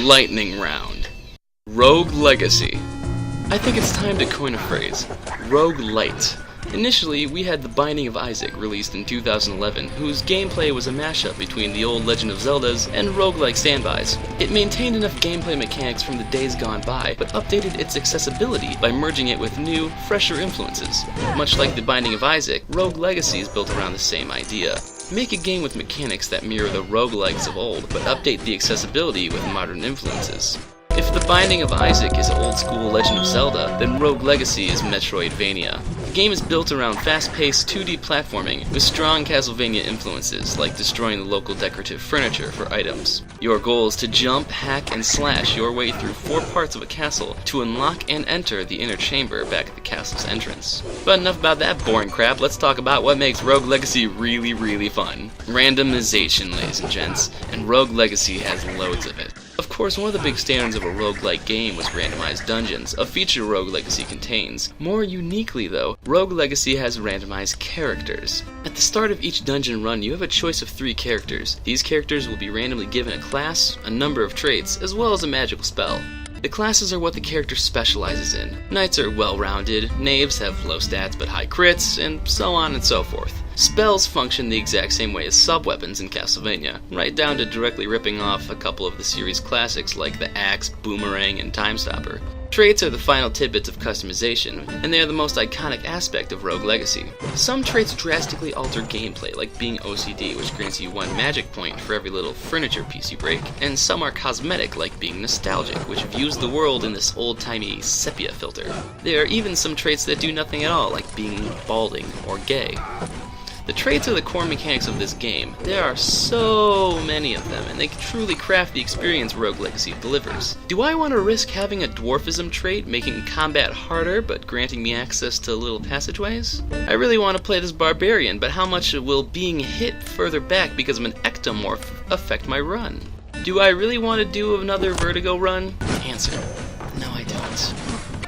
Lightning Round. Rogue Legacy. I think it's time to coin a phrase. Roguelite. Initially, we had The Binding of Isaac, released in 2011, whose gameplay was a mashup between the old Legend of Zeldas and roguelike standbys. It maintained enough gameplay mechanics from the days gone by, but updated its accessibility by merging it with new, fresher influences. Much like The Binding of Isaac, Rogue Legacy is built around the same idea. Make a game with mechanics that mirror the roguelikes of old, but update the accessibility with modern influences. If The Binding of Isaac is old-school Legend of Zelda, then Rogue Legacy is Metroidvania. The game is built around fast-paced 2D platforming with strong Castlevania influences, like destroying the local decorative furniture for items. Your goal is to jump, hack, and slash your way through 4 parts of a castle to unlock and enter the inner chamber back at the castle's entrance. But enough about that boring crap, let's talk about what makes Rogue Legacy really fun. Randomization, ladies and gents, and Rogue Legacy has loads of it. Of course, one of the big standards of a roguelike game was randomized dungeons, a feature Rogue Legacy contains. More uniquely though, Rogue Legacy has randomized characters. At the start of each dungeon run, you have a choice of 3 characters. These characters will be randomly given a class, a number of traits, as well as a magical spell. The classes are what the character specializes in. Knights are well-rounded, knaves have low stats but high crits, and so on and so forth. Spells function the exact same way as sub-weapons in Castlevania, right down to directly ripping off a couple of the series' classics like the Axe, Boomerang, and Time Stopper. Traits are the final tidbits of customization, and they are the most iconic aspect of Rogue Legacy. Some traits drastically alter gameplay, like being OCD, which grants you 1 magic point for every little furniture piece you break, and some are cosmetic, like being nostalgic, which views the world in this old-timey sepia filter. There are even some traits that do nothing at all, like being balding or gay. The traits are the core mechanics of this game. There are so many of them, and they truly craft the experience Rogue Legacy delivers. Do I want to risk having a dwarfism trait, making combat harder, but granting me access to little passageways? I really want to play this barbarian, but how much will being hit further back because of an ectomorph affect my run? Do I really want to do another Vertigo run? Answer: no, I don't.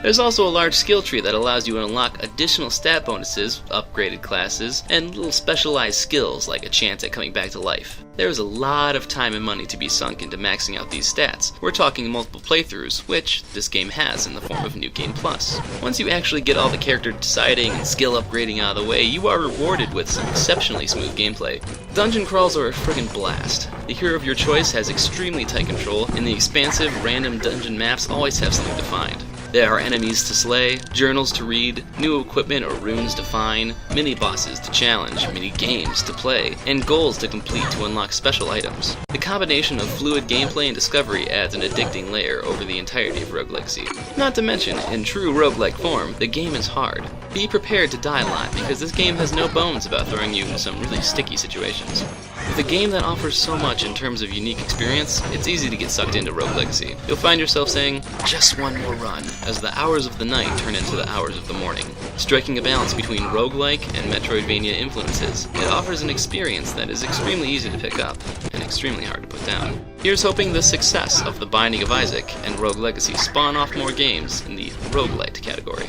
There's also a large skill tree that allows you to unlock additional stat bonuses, upgraded classes, and little specialized skills like a chance at coming back to life. There's a lot of time and money to be sunk into maxing out these stats. We're talking multiple playthroughs, which this game has in the form of New Game Plus. Once you actually get all the character deciding and skill upgrading out of the way, you are rewarded with some exceptionally smooth gameplay. Dungeon crawls are a friggin' blast. The hero of your choice has extremely tight control, and the expansive, random dungeon maps always have something to find. There are enemies to slay, journals to read, new equipment or runes to find, mini-bosses to challenge, mini-games to play, and goals to complete to unlock special items. The combination of fluid gameplay and discovery adds an addicting layer over the entirety of Rogue Legacy. Not to mention, in true roguelike form, the game is hard. Be prepared to die a lot, because this game has no bones about throwing you into some really sticky situations. With a game that offers so much in terms of unique experience, it's easy to get sucked into Rogue Legacy. You'll find yourself saying, just one more run, as the hours of the night turn into the hours of the morning. Striking a balance between roguelike and Metroidvania influences, it offers an experience that is extremely easy to pick up, and extremely hard to put down. Here's hoping the success of The Binding of Isaac and Rogue Legacy spawn off more games in the roguelite category.